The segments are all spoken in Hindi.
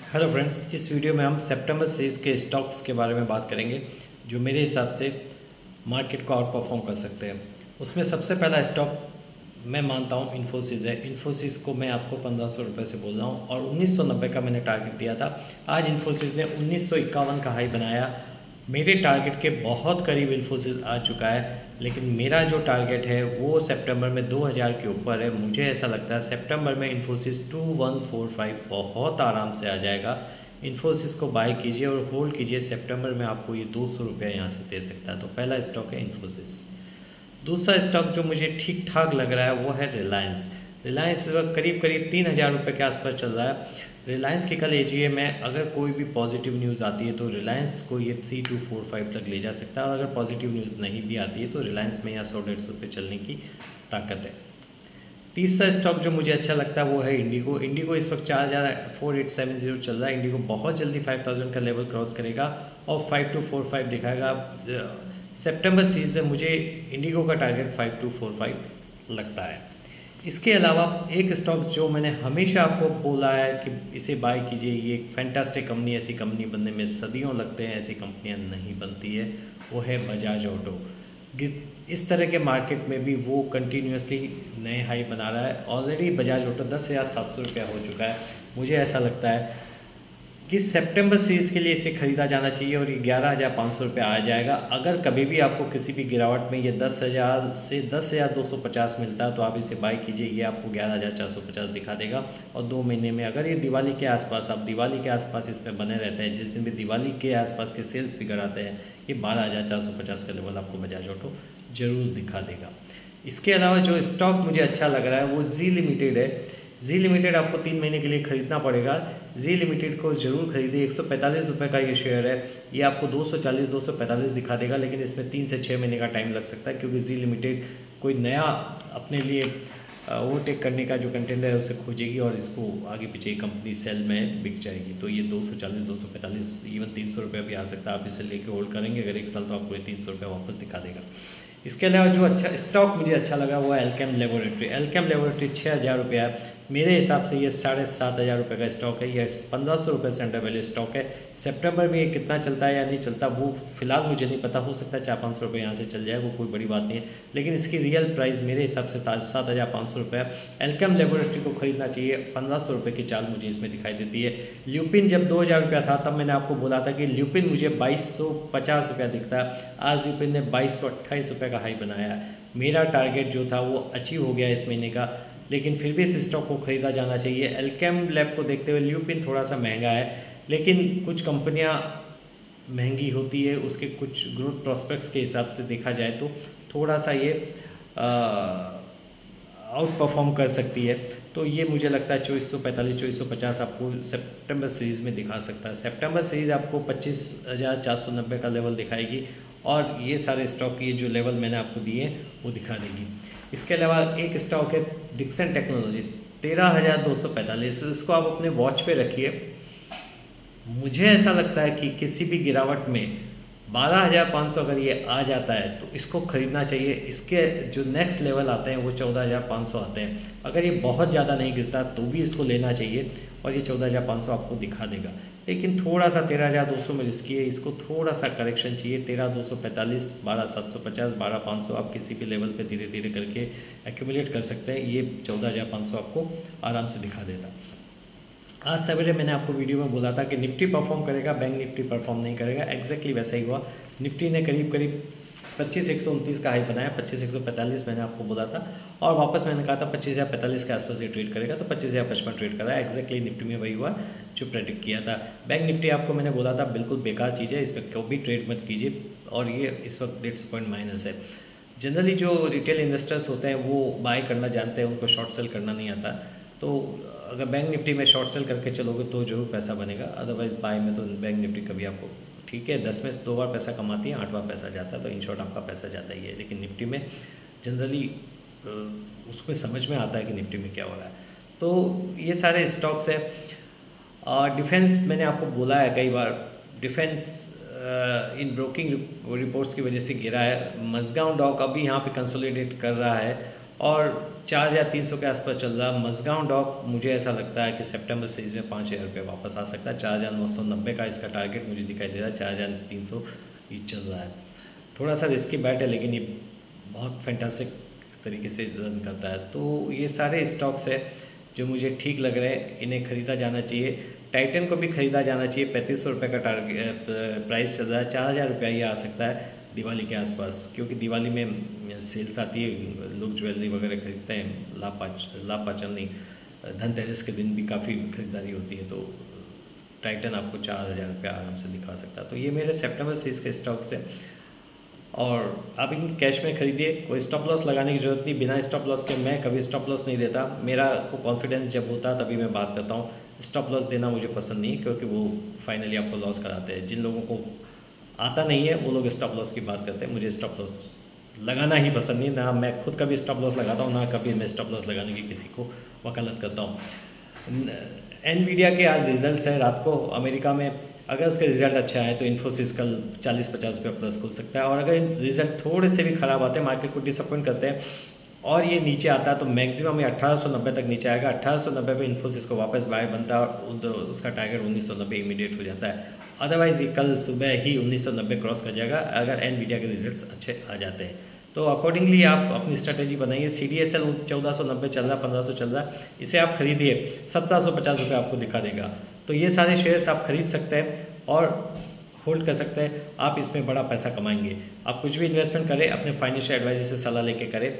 हेलो फ्रेंड्स, इस वीडियो में हम सितंबर सीरीज़ के स्टॉक्स के बारे में बात करेंगे जो मेरे हिसाब से मार्केट को आउट परफॉर्म कर सकते हैं। उसमें सबसे पहला स्टॉक मैं मानता हूँ इन्फोसिस है। इन्फोसिस को मैं आपको 1500 रुपये से बोल रहा हूँ और 1990 का मैंने टारगेट दिया था। आज इन्फोसिस ने 1951 का हाई बनाया। मेरे टारगेट के बहुत करीब इन्फोसिस आ चुका है, लेकिन मेरा जो टारगेट है वो सितंबर में 2000 के ऊपर है। मुझे ऐसा लगता है सितंबर में इन्फोसिस 2145 बहुत आराम से आ जाएगा। इन्फोसिस को बाय कीजिए और होल्ड कीजिए। सितंबर में आपको ये 200 रुपये यहाँ से दे सकता है। तो पहला स्टॉक है इन्फोसिस। दूसरा स्टॉक जो मुझे ठीक ठाक लग रहा है वो है रिलायंस। रिलायंस इस वक्त करीब करीब 3000 रुपये के आसपास चल रहा है। रिलायंस की कल एजीएम में अगर कोई भी पॉजिटिव न्यूज़ आती है तो रिलायंस को ये 3245 तक ले जा सकता है, और अगर पॉजिटिव न्यूज़ नहीं भी आती है तो रिलायंस में यहाँ 100-150 रुपये चलने की ताकत है। तीसरा स्टॉक जो मुझे अच्छा लगता है वो है इंडिगो। इंडिगो इस वक्त 4870 चल रहा है। इंडिगो बहुत जल्दी 5000 का लेवल क्रॉस करेगा और 5245 दिखाएगा। सितंबर सीरीज में मुझे इंडिगो का टारगेट 5245 लगता है। इसके अलावा एक स्टॉक जो मैंने हमेशा आपको बोला है कि इसे बाय कीजिए, ये एक फैंटास्टिक कंपनी, ऐसी कंपनी बनने में सदियों लगते हैं, ऐसी कंपनियां नहीं बनती है, वो है बजाज ऑटो। इस तरह के मार्केट में भी वो कंटिन्यूसली नए हाई बना रहा है। ऑलरेडी बजाज ऑटो 10,700 रुपया हो चुका है। मुझे ऐसा लगता है कि सितंबर सीरीज़ के लिए इसे ख़रीदा जाना चाहिए और ये 11,500 रुपये आ जाएगा। अगर कभी भी आपको किसी भी गिरावट में ये 10,000 से 10,250 मिलता है तो आप इसे बाई कीजिए। ये आपको 11,450 दिखा देगा। और 2 महीने में अगर ये दिवाली के आसपास, आप दिवाली के आसपास इसमें बने रहते हैं, जिस दिन भी दिवाली के आसपास के सेल्स फिगर आते हैं, ये 12,450 का लेवल आपको बजाज ऑटो ज़रूर दिखा देगा। इसके अलावा जो स्टॉक मुझे अच्छा लग रहा है वो जी लिमिटेड है। जी लिमिटेड आपको 3 महीने के लिए खरीदना पड़ेगा। जी लिमिटेड को ज़रूर खरीदिए। 145 रुपये का ये शेयर है। ये आपको 240-245 दिखा देगा, लेकिन इसमें 3 से 6 महीने का टाइम लग सकता है, क्योंकि जी लिमिटेड कोई नया अपने लिए ओवरटेक करने का जो कंटेंडर है उसे खोजेगी और इसको आगे पीछे कंपनी सेल में बिक जाएगी। तो ये 240-245 इवन 300 रुपये भी आ सकता है। आप इसे लेके होल्ड करेंगे अगर एक साल, तो आपको ये 300 रुपये वापस दिखा देगा। इसके अलावा जो अच्छा स्टॉक मुझे अच्छा लगा वो है एल्केम लेबोरेटरी। एल्केम लेबोरेटरी 6,000 रुपये है। मेरे हिसाब से ये 7,500 रुपये का स्टॉक है। ये 1500 रुपये से अंडर वैल्यू स्टॉक है। सितंबर में ये कितना चलता है या नहीं चलता वो फिलहाल मुझे नहीं पता। हो सकता है 400-500 रुपये यहाँ से चल जाए, वो कोई बड़ी बात नहीं है, लेकिन इसकी रियल प्राइस मेरे हिसाब से 7,500 रुपये है। एल्केम लेबोरेटरी को खरीदना चाहिए। 1500 रुपये की चाल मुझे इसमें दिखाई देती है। ल्यूपिन जब 2000 रुपया था तब मैंने आपको बोला था कि ल्यूपिन मुझे 2250 रुपया दिखता है। आज ल्यूपिन ने 2228 रुपये का हाई बनाया है। मेरा टारगेट जो था वो अचीव हो गया इस महीने का, लेकिन फिर भी इस स्टॉक को ख़रीदा जाना चाहिए। एल्केम लैब को देखते हुए ल्यूपिन थोड़ा सा महंगा है, लेकिन कुछ कंपनियां महंगी होती है, उसके कुछ ग्रोथ प्रॉस्पेक्ट्स के हिसाब से देखा जाए तो थोड़ा सा ये आउट परफॉर्म कर सकती है। तो ये मुझे लगता है 2445-2450 आपको सितंबर सीरीज़ में दिखा सकता है। सितंबर सीरीज़ आपको 25,490 का लेवल दिखाएगी और ये सारे स्टॉक, ये जो लेवल मैंने आपको दिए वो दिखा देगी। इसके अलावा एक स्टॉक है डिक्सन टेक्नोलॉजी, 13,245। इसको आप अपने वॉच पे रखिए। मुझे ऐसा लगता है कि किसी भी गिरावट में 12,500 अगर ये आ जाता है तो इसको ख़रीदना चाहिए। इसके जो नेक्स्ट लेवल आते हैं वो 14,500 आते हैं। अगर ये बहुत ज़्यादा नहीं गिरता तो भी इसको लेना चाहिए और ये 14,500 आपको दिखा देगा। लेकिन थोड़ा सा 13,200 में रिस्की है, इसको थोड़ा सा करेक्शन चाहिए। 13,245, 12,750, 12,500 आप किसी भी लेवल पे धीरे धीरे करके एक्यूमुलेट कर सकते हैं। ये 14,500 आपको आराम से दिखा देता। आज सवेरे मैंने आपको वीडियो में बोला था कि निफ्टी परफॉर्म करेगा, बैंक निफ्टी परफॉर्म नहीं करेगा। एग्जैक्टली वैसा ही हुआ। निफ्टी ने करीब करीब 25,129 का हाई बनाया, 25,145 मैंने आपको बोला था, और वापस मैंने कहा था 25,045 के आसपास ये ट्रेड करेगा, तो 25,055 ट्रेड करा है। एग्जैक्टली निफ्टी में वही हुआ जो प्रेडिक्ट किया था। बैंक निफ्टी आपको मैंने बोला था बिल्कुल बेकार चीज़ है, इस पर कभी ट्रेड मत कीजिए, और ये इस वक्त 150 पॉइंट माइनस है। जनरली जो रिटेल इन्वेस्टर्स होते हैं वो बाय करना जानते हैं, उनको शॉर्ट सेल करना नहीं आता। तो अगर बैंक निफ्टी में शॉर्ट सेल करके चलोगे तो जरूर पैसा बनेगा, अदरवाइज बाय में तो बैंक निफ्टी कभी आपको, ठीक है, 10 में से 2 बार पैसा कमाती है, 8 बार पैसा जाता है, तो इन शॉर्ट आपका पैसा जाता ही है। लेकिन निफ्टी में जनरली उसमें समझ में आता है कि निफ्टी में क्या हो रहा है। तो ये सारे स्टॉक्स है। डिफेंस मैंने आपको बोला है कई बार, डिफेंस इन ब्रोकिंग रिपोर्ट्स की वजह से गिरा है। मजगांव डॉक अभी यहाँ पे कंसोलिडेट कर रहा है और 4,300 के आसपास चल रहा। मझगांव डॉक मुझे ऐसा लगता है कि सितंबर से इसमें 5,000 रुपये वापस आ सकता है। 4,990 का इसका टारगेट मुझे दिखाई दे रहा है, 4,300 ये चल रहा है। थोड़ा सा रिस्की बैट है लेकिन ये बहुत फैंटास्टिक तरीके से रन करता है। तो ये सारे स्टॉक्स है जो मुझे ठीक लग रहे हैं, इन्हें ख़रीदा जाना चाहिए। टाइटन को भी ख़रीदा जाना चाहिए, 3500 रुपये का टारगेट प्राइस चल रहा है, 4,000 रुपया ये आ सकता है दिवाली के आसपास, क्योंकि दिवाली में सेल्स आती है, लोग ज्वेलरी वगैरह खरीदते हैं। लाभ पाचन नहीं, धनतेरस के दिन भी काफ़ी खरीदारी होती है, तो टाइटन आपको 4,000 रुपया आराम से दिखा सकता है। तो ये मेरे सितंबर से इसके स्टॉक्स है और आप इन कैश में खरीदिए, कोई स्टॉप लॉस लगाने की ज़रूरत नहीं। बिना स्टॉप लॉस के मैं कभी स्टॉप लॉस नहीं देता। मेरा को कॉन्फिडेंस जब होता है तभी मैं बात करता हूँ। स्टॉप लॉस देना मुझे पसंद नहीं, क्योंकि वो फाइनली आपको लॉस कराते हैं। जिन लोगों को आता नहीं है वो लोग स्टॉप लॉस की बात करते हैं। मुझे स्टॉप लॉस लगाना ही पसंद नहीं, ना मैं खुद कभी स्टॉप लॉस लगाता हूँ, ना कभी मैं स्टॉप लॉस लगाने की किसी को वकालत करता हूँ। एनवीडिया के आज रिजल्ट्स है रात को अमेरिका में। अगर उसका रिजल्ट अच्छा है तो इन्फोसिस कल 40-50 रुपये प्लस खुल सकता है, और अगर रिजल्ट थोड़े से भी ख़राब आते हैं, मार्केट को डिसअपॉइंट करते हैं और ये नीचे आता है, तो मैक्सिमम ये 1890 तक नीचे आएगा। 1890 पे इन्फोसिस को वापस बाय बनता है और उसका टारगेट 1990 इमीडिएट हो जाता है। अदरवाइज़ ये कल सुबह ही 1990 क्रॉस कर जाएगा अगर एनवीडिया के रिजल्ट्स अच्छे आ जाते हैं। तो अकॉर्डिंगली आप अपनी स्ट्रेटेजी बनाइए। CDSL 1490 चल रहा, 1500 चल रहा, इसे आप खरीदिए, 1750 रुपये आपको दिखा देगा। तो ये सारे शेयर्स आप खरीद सकते हैं और होल्ड कर सकते हैं। आप इसमें बड़ा पैसा कमाएंगे। आप कुछ भी इन्वेस्टमेंट करें अपने फाइनेंशियल एडवाइजर से सलाह लेके करें।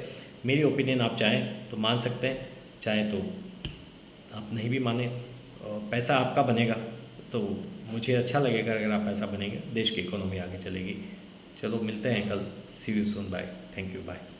मेरी ओपिनियन आप चाहें तो मान सकते हैं, चाहें तो आप नहीं भी माने। पैसा आपका बनेगा तो मुझे अच्छा लगेगा अगर आप पैसा बनेंगे, देश की इकोनॉमी आगे चलेगी। चलो मिलते हैं कल। See you soon, bye, thank you, bye.